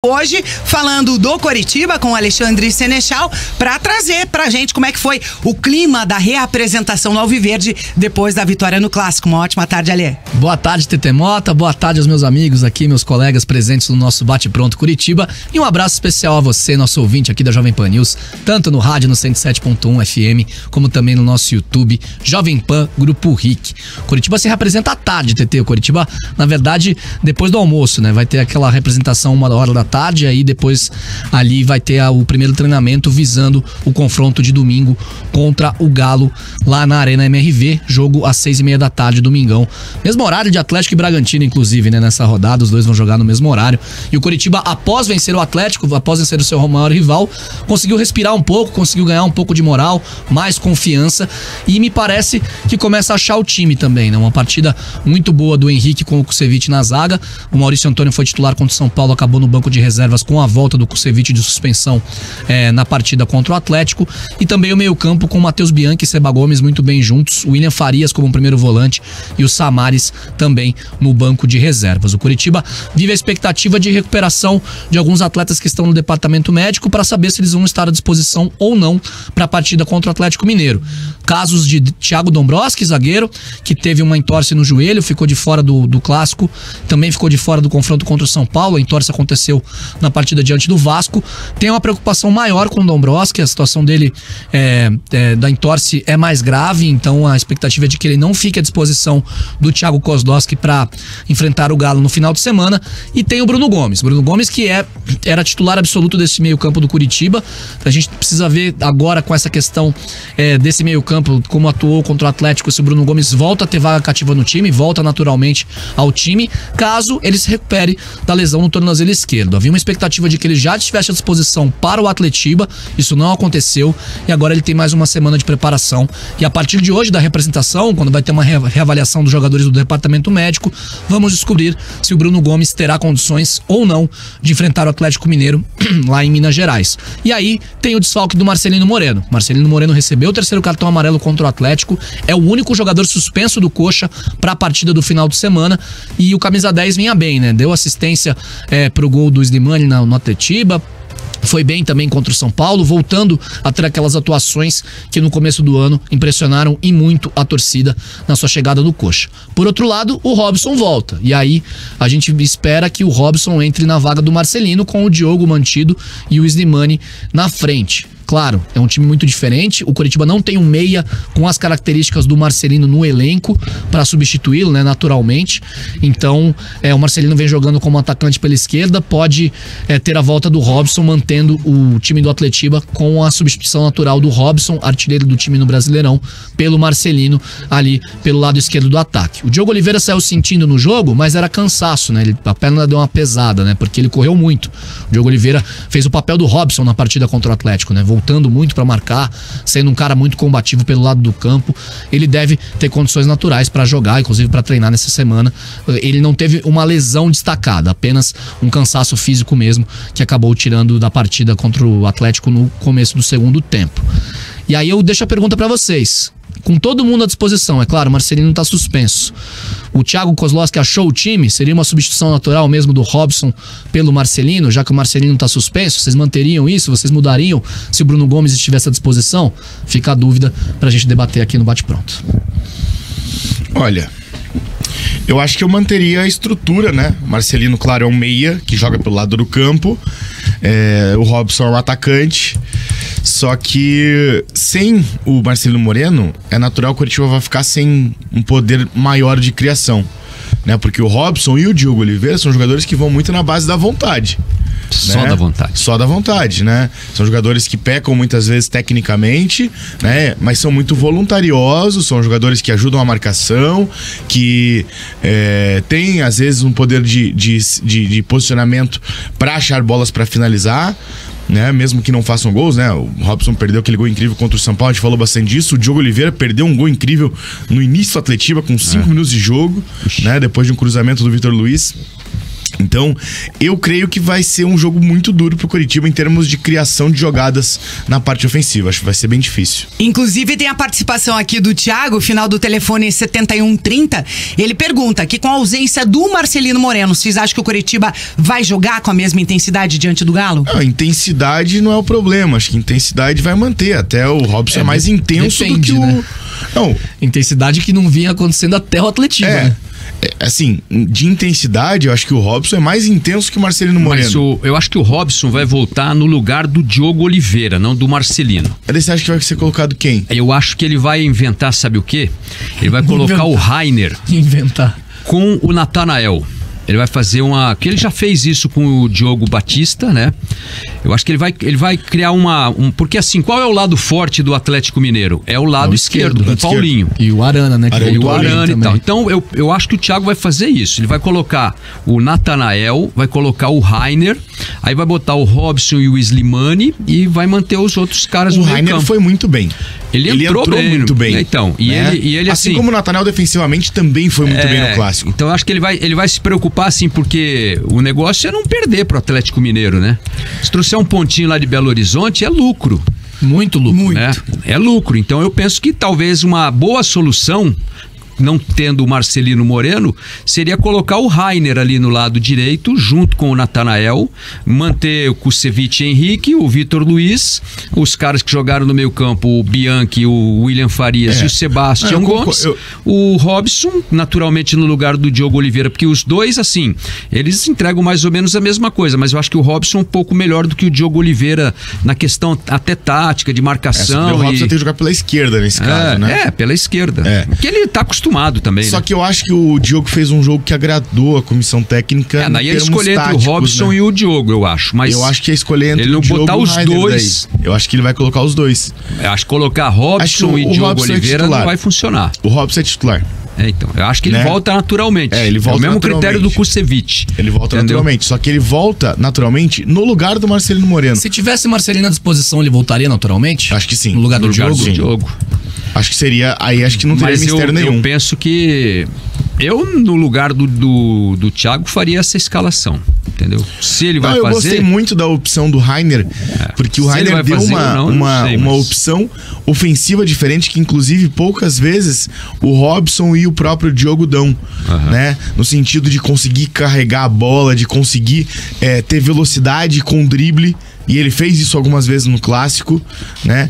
Hoje, falando do Coritiba com o Alexandre Senechal, para trazer pra gente como é que foi o clima da reapresentação no Alviverde depois da vitória no Clássico. Uma ótima tarde, Alê. Boa tarde, Tete Mota. Boa tarde aos meus amigos aqui, meus colegas presentes no nosso Bate Pronto Curitiba. E um abraço especial a você, nosso ouvinte aqui da Jovem Pan News, tanto no rádio no 107.1 FM, como também no nosso YouTube, Jovem Pan Grupo RIC. Curitiba se representa à tarde, Tete. O Curitiba, na verdade, depois do almoço, né? Vai ter aquela representação 1h da tarde, aí depois ali vai ter o primeiro treinamento visando o confronto de domingo contra o Galo lá na Arena MRV, jogo às 6h30 da tarde, domingão. Mesmo horário de Atlético e Bragantino, inclusive, né? Nessa rodada, os dois vão jogar no mesmo horário. E o Coritiba, após vencer o Atlético, após vencer o seu maior rival, conseguiu respirar um pouco, conseguiu ganhar um pouco de moral, mais confiança, e me parece que começa a achar o time também, né? Uma partida muito boa do Henrique com o Kusevich na zaga. O Maurício Antônio foi titular contra o São Paulo, acabou no banco de reservas com a volta do Kusevich de suspensão na partida contra o Atlético. E também o meio-campo com o Matheus Bianchi e Seba Gomes muito bem juntos, o William Farias como primeiro volante e o Samaris também no banco de reservas. O Coritiba vive a expectativa de recuperação de alguns atletas que estão no departamento médico para saber se eles vão estar à disposição ou não para a partida contra o Atlético Mineiro. Casos de Thiago Dombrowski, zagueiro, que teve uma entorse no joelho, ficou de fora do Clássico, também ficou de fora do confronto contra o São Paulo. A entorse aconteceu na partida diante do Vasco. Tem uma preocupação maior com o Dombrowski, a situação dele da entorse é mais grave, então a expectativa é de que ele não fique à disposição do Thiago Kozlowski para enfrentar o Galo no final de semana. E tem o Bruno Gomes que era titular absoluto desse meio campo do Curitiba. A gente precisa ver agora com essa questão desse meio campo, como atuou contra o Atlético, se o Bruno Gomes volta a ter vaga cativa no time, volta naturalmente ao time, caso ele se recupere da lesão no tornozelo esquerdo. Havia uma expectativa de que ele já estivesse à disposição para o Atletiba, isso não aconteceu, e agora ele tem mais uma semana de preparação. E a partir de hoje, da representação, quando vai ter uma reavaliação dos jogadores do departamento médico, vamos descobrir se o Bruno Gomes terá condições ou não de enfrentar o Atlético Mineiro lá em Minas Gerais. E aí tem o desfalque do Marcelino Moreno. Marcelino Moreno recebeu o terceiro cartão amarelo contra o Atlético, é o único jogador suspenso do Coxa para a partida do final de semana, e o camisa 10 vinha bem, né? Deu assistência pro gol do Slimani no Atletiba. Foi bem também contra o São Paulo, voltando a ter aquelas atuações que no começo do ano impressionaram e muito a torcida na sua chegada no Coxa. Por outro lado, o Robson volta, e aí a gente espera que o Robson entre na vaga do Marcelino, com o Diogo mantido e o Slimani na frente. Claro, é um time muito diferente. O Coritiba não tem um meia com as características do Marcelino no elenco para substituí-lo, né, naturalmente. Então, o Marcelino vem jogando como atacante pela esquerda, pode ter a volta do Robson, mantendo o time do Atletiba com a substituição natural do Robson, artilheiro do time no Brasileirão, pelo Marcelino ali pelo lado esquerdo do ataque. O Diogo Oliveira saiu sentindo no jogo, mas era cansaço, né? A perna deu uma pesada, né? Porque ele correu muito. O Diogo Oliveira fez o papel do Robson na partida contra o Atlético, né? Voltando muito para marcar, sendo um cara muito combativo pelo lado do campo. Ele deve ter condições naturais para jogar, inclusive para treinar nessa semana. Ele não teve uma lesão destacada, apenas um cansaço físico mesmo, que acabou tirando da partida contra o Atlético no começo do segundo tempo. E aí eu deixo a pergunta para vocês. Com todo mundo à disposição, é claro, o Marcelino tá suspenso. O Thiago Kozlowski achou o time? Seria uma substituição natural mesmo do Robson pelo Marcelino, já que o Marcelino tá suspenso? Vocês manteriam isso? Vocês mudariam se o Bruno Gomes estivesse à disposição? Fica a dúvida pra gente debater aqui no Bate Pronto. Olha, eu acho que eu manteria a estrutura, né? O Marcelino, claro, é um meia que joga pelo lado do campo. O Robson é um atacante. Só que sem o Marcelino Moreno, é natural que o Coritiba vai ficar sem um poder maior de criação, né? Porque o Robson e o Diogo Oliveira são jogadores que vão muito na base da vontade. Só da vontade. Só da vontade, né? São jogadores que pecam muitas vezes tecnicamente, né? Mas são muito voluntariosos, são jogadores que ajudam a marcação, que têm às vezes um poder de posicionamento para achar bolas para finalizar, né? Mesmo que não façam gols, né? O Robson perdeu aquele gol incrível contra o São Paulo, a gente falou bastante disso. O Diogo Oliveira perdeu um gol incrível no início do Atletiba com 5 minutos de jogo, né? Depois de um cruzamento do Vitor Luiz. Então, eu creio que vai ser um jogo muito duro pro Coritiba em termos de criação de jogadas na parte ofensiva. Acho que vai ser bem difícil. Inclusive, tem a participação aqui do Thiago, final do telefone 7130. Ele pergunta que com a ausência do Marcelino Moreno, vocês acham que o Coritiba vai jogar com a mesma intensidade diante do Galo? A intensidade não é o problema. Acho que intensidade vai manter. Até o Robson é mais intenso do que o... né? Não, Intensidade que não vinha acontecendo até o Atletiba, né? Assim, de intensidade, eu acho que o Robson é mais intenso que o Marcelino Moreno. Mas eu acho que o Robson vai voltar no lugar do Diogo Oliveira, não do Marcelino. Aí você acha que vai ser colocado quem? Eu acho que ele vai inventar, sabe o quê? Ele vai colocar o Rainer Inventar. com o Natanael. Ele vai fazer que ele já fez isso com o Diogo Batista, né? Eu acho que ele vai criar porque assim, qual é o lado forte do Atlético Mineiro? É o lado esquerdo, com o Paulinho. E o Arana, né? Arana, E o Arana e tal. Então, eu acho que o Thiago vai fazer isso. Ele vai colocar o Natanael, vai colocar o Rainer, aí vai botar o Robson e o Slimani e vai manter os outros caras no O meio Rainer campo. foi muito bem. Ele entrou muito bem. Então, e ele assim assim... como o Natanael defensivamente também foi muito bem no Clássico. Então eu acho que ele vai se preocupar assim, porque o negócio é não perder pro Atlético Mineiro, né? Se trouxer um pontinho lá de Belo Horizonte, é lucro. Muito lucro. Né? É lucro. Então eu penso que talvez uma boa solução, não tendo o Marcelino Moreno, seria colocar o Rainer ali no lado direito, junto com o Natanael, manter o Kusevich Henrique, o Vitor Luiz, os caras que jogaram no meio campo, o Bianchi, o William Farias e o Sebastião Gomes, o Robson, naturalmente no lugar do Diogo Oliveira, porque os dois, assim, eles entregam mais ou menos a mesma coisa, mas eu acho que o Robson é um pouco melhor do que o Diogo Oliveira na questão até tática, de marcação. O Robson tem que jogar pela esquerda nesse caso, né? Pela esquerda. Porque ele tá acostumado também. Só né? que eu acho que o Diogo fez um jogo que agradou a comissão técnica. Daí ele escolher entre o Robson, né, e o Diogo, eu acho. Mas eu acho que é escolher entre ele não o Diogo botar os Rainer dois. Daí. Eu acho que ele vai colocar os dois. Eu acho que colocar Robson e Diogo Oliveira não vai funcionar. O Robson é titular. Então, eu acho que ele volta naturalmente. Ele volta o mesmo naturalmente. critério do Kusevich. Ele volta naturalmente. Só que ele volta naturalmente no lugar do Marcelino Moreno. Se tivesse Marcelino à disposição, ele voltaria naturalmente? Acho que sim. No lugar do Diogo? Acho que seria. Aí acho que não teria mistério nenhum. Eu penso que no lugar do Thiago, faria essa escalação. Entendeu? Se ele vai fazer. Eu gostei muito da opção do Rainer, porque o Rainer deu uma opção ofensiva diferente que, inclusive, poucas vezes o Robson e o próprio Diogo dão, né? No sentido de conseguir carregar a bola, de conseguir ter velocidade com drible. E ele fez isso algumas vezes no Clássico, né?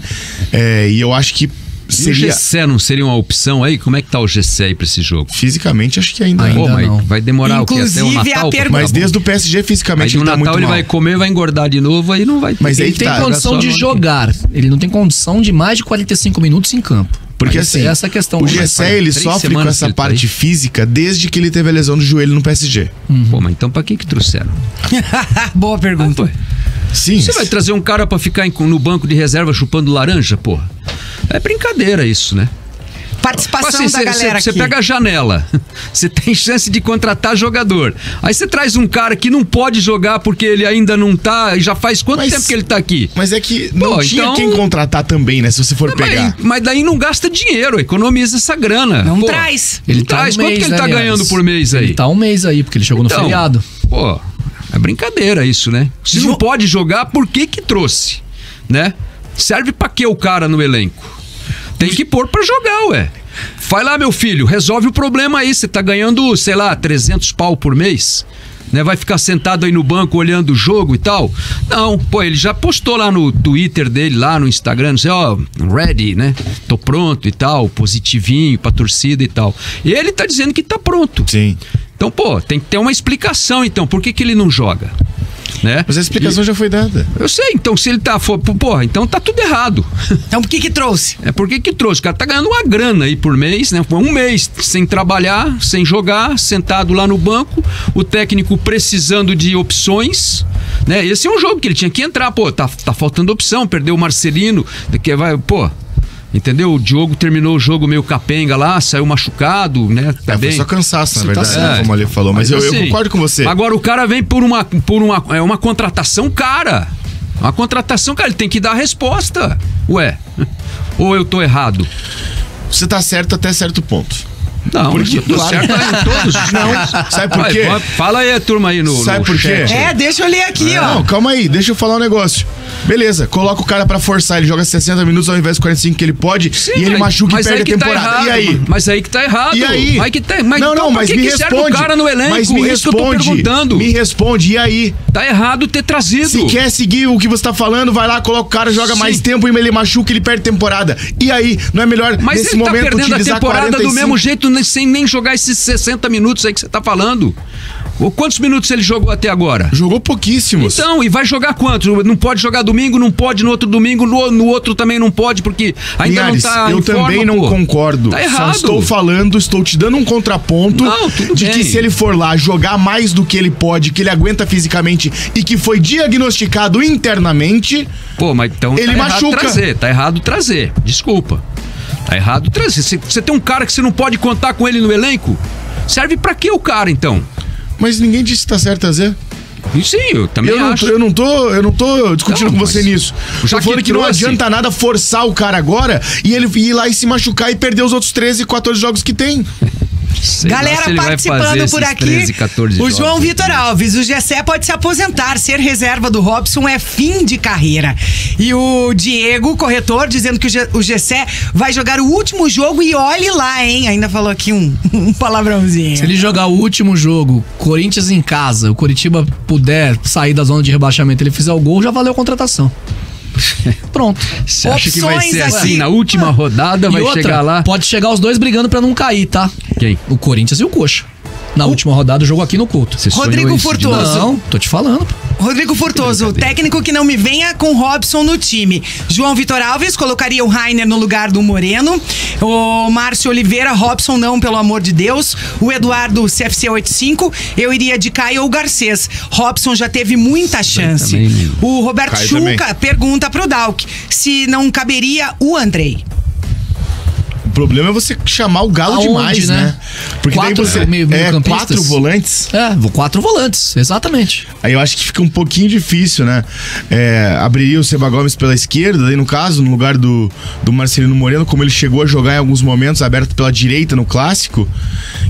E eu acho que seria... E o Gessé não seria uma opção aí? Como é que tá o Gessé aí pra esse jogo? Fisicamente, acho que ainda não. Vai demorar Inclusive, o quê? Até o Natal? Mas desde o PSG, fisicamente, aí ele tá no Natal muito ele mal. vai comer, vai engordar de novo, aí não vai ter. Mas aí Ele tem condição de jogar. Ele não tem condição de mais de 45 minutos em campo. Porque mas assim, essa é a questão. O Gessé, ele sofre com essa parte física desde que ele teve a lesão do joelho no PSG. Pô, mas então pra que trouxeram? Boa pergunta. Sim. Você vai trazer um cara pra ficar no banco de reserva chupando laranja, porra? É brincadeira isso, né? Participação da galera aqui. Você pega a janela, você tem chance de contratar jogador. Aí você traz um cara que não pode jogar porque ele ainda não tá. E já faz quanto tempo que ele tá aqui? Mas é que não tinha quem contratar também, né? Se você for pegar. Mas daí não gasta dinheiro, economiza essa grana. Não traz. Ele tá traz. um mês, Quanto que ele tá aliás. ganhando por mês aí? Ele tá um mês aí, porque ele chegou no feriado. Pô, é brincadeira isso, né? Se não pode jogar, por que trouxe? Né? Serve pra que o cara no elenco? Tem que pôr pra jogar, ué. Vai lá, meu filho, resolve o problema aí. Você tá ganhando, sei lá, 300 pau por mês, né? Vai ficar sentado aí no banco olhando o jogo e tal? Não, pô, ele já postou lá no Twitter dele, lá no Instagram, não sei, ready, né? Tô pronto e tal, positivinho pra torcida e tal. E ele tá dizendo que tá pronto. Sim. Então, pô, tem que ter uma explicação, então. Por que ele não joga? Né? Mas a explicação já foi dada. Eu sei, então se ele tá... Porra, então tá tudo errado. Então por que trouxe? Por que trouxe? O cara tá ganhando uma grana aí por mês, né? Um mês sem trabalhar, sem jogar, sentado lá no banco, o técnico precisando de opções, né? Esse é um jogo que ele tinha que entrar, pô, tá faltando opção, perdeu o Marcelino, que vai, pô... Entendeu? O Diogo terminou o jogo meio capenga lá, saiu machucado, né? Tá bem. Foi só cansaço, na verdade, né? como ele falou. Mas eu concordo com você. Agora o cara vem por uma contratação cara. Uma contratação, cara, ele tem que dar a resposta. Ué, ou eu tô errado? Você tá certo até certo ponto. Não, Porque, eu tô claro. certo em todos os Não, sabe por Vai, quê? fala aí, turma, aí no Sabe por quê? chat. Deixa eu ler aqui, ó. Não, calma aí, deixa eu falar um negócio. Beleza, coloca o cara pra forçar, ele joga 60 minutos ao invés de 45 que ele pode, Sim, e ele machuca e mas perde aí a que tá temporada. errado, e aí? Mas aí que tá errado. E aí? Mas não, então, não, pra mas que me que serve responde. o cara no elenco? Mas me É isso que eu tô responde. perguntando. Me responde, e aí? Tá errado ter trazido. Se quer seguir o que você tá falando, vai lá, coloca o cara, joga Sim. mais tempo e ele machuca, ele perde temporada. E aí? Não é melhor Mas nesse ele tá momento perdendo a utilizar temporada 45? do mesmo jeito, sem nem jogar esses 60 minutos aí que você tá falando. Quantos minutos ele jogou até agora? Jogou pouquíssimos. Então, e vai jogar quantos? Não pode jogar domingo, não pode no outro domingo, no outro também não pode, porque ainda Linhares, não tá eu em também forma, não pô. concordo. Tá Só errado. estou te dando um contraponto Não, tudo de bem. que se ele for lá jogar mais do que ele pode, que ele aguenta fisicamente e que foi diagnosticado internamente, Pô, mas então Ele tá errado machuca. trazer, tá errado trazer. Desculpa. Tá errado trazer. Você tem um cara que você não pode contar com ele no elenco? Serve pra quê o cara, então? mas ninguém disse que tá certo trazer. E sim, eu também acho. Eu não tô discutindo Não, com você mas nisso. já Tô falando que que não trouxe- adianta nada forçar o cara agora e ele ir lá e se machucar e perder os outros 13, 14 jogos que tem. Sei lá Galera se ele vai participando fazer por esses aqui. 13, 14 o jogos João aí Vitor também. Alves, o Gessé pode se aposentar. Ser reserva do Robson é fim de carreira. E o Diego, corretor, dizendo que o Gessé vai jogar o último jogo e olhe lá, hein? Ainda falou aqui um palavrãozinho. Se ele jogar o último jogo, Corinthians em casa, o Coritiba puder sair da zona de rebaixamento, ele fizer o gol, já valeu a contratação. Pronto. Você acha que vai Opções ser aqui. assim? Na última rodada E vai outra, chegar lá? pode chegar os dois brigando pra não cair, tá? Quem? O Corinthians e o Coxa. Na última rodada, o jogo aqui no Couto. Você sonhou Rodrigo isso de Furtoso. novo? Não, tô te falando. Rodrigo Furtoso, técnico que não me venha com Robson no time. João Vitor Alves colocaria o Rainer no lugar do Moreno. O Márcio Oliveira, Robson não, pelo amor de Deus. O Eduardo, CFC 85, eu iria de Caio ou Garcês. Robson já teve muita chance. também. O Roberto Caio Chuca também. pergunta pro Dalk se não caberia o Andrei. O problema é você chamar o Galo Aonde, demais, né? né? Porque daí Quatro você meio-campistas. 4 volantes. É, 4 volantes, exatamente. Aí eu acho que fica um pouquinho difícil, né? Abriria o Seba Gomes pela esquerda, daí no caso, no lugar do Marcelino Moreno, como ele chegou a jogar em alguns momentos, aberto pela direita no Clássico,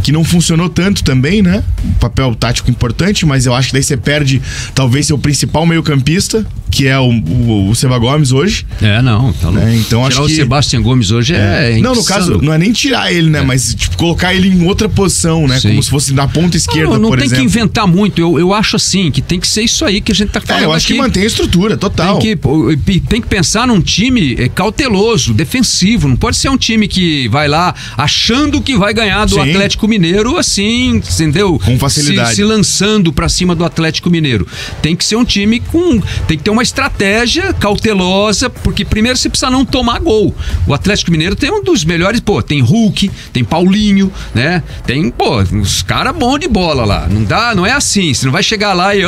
que não funcionou tanto também, né? Um papel tático importante, mas eu acho que daí você perde talvez seu principal meio-campista, que é o Seba Gomes hoje. Não. Tá louco. Então Tirar acho o que... Sebastião Gomes hoje é Não, no insano. caso, não é nem tirar ele, né? Mas tipo, colocar ele em outra posição, né? Sim. Como se fosse na ponta esquerda, não por tem exemplo. que inventar muito. Eu acho assim, que tem que ser isso aí que a gente tá falando Eu acho aqui. que mantém a estrutura, total. Tem que pensar num time cauteloso, defensivo. Não pode ser um time que vai lá achando que vai ganhar do Sim. Atlético Mineiro, assim, entendeu? Com facilidade. Se lançando pra cima do Atlético Mineiro. Tem que ser um time tem que ter uma estratégia cautelosa, porque primeiro você precisa não tomar gol. O Atlético Mineiro tem um dos melhores, tem Hulk, tem Paulinho, né? Tem, uns caras bons de bola lá. Não é assim, você não vai chegar lá e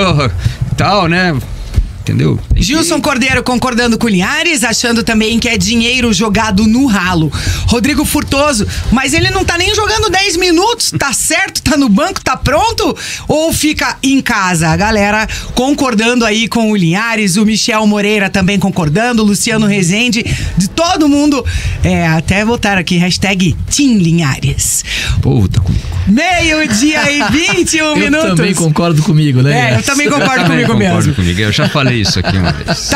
tal, né? Entendeu? Gilson Cordeiro concordando com o Linhares, achando também que é dinheiro jogado no ralo. Rodrigo Furtoso, mas ele não tá nem jogando 10 minutos, tá certo? Tá no banco, tá pronto? Ou fica em casa? A galera concordando aí com o Linhares, o Michel Moreira também concordando, o Luciano Rezende, de todo mundo. Até botaram aqui, hashtag Team Linhares. O povo tá comigo. 12:21 Eu minutos. também concordo comigo, né? Eu também concordo Também comigo concordo mesmo. comigo. Eu já falei isso aqui uma vez.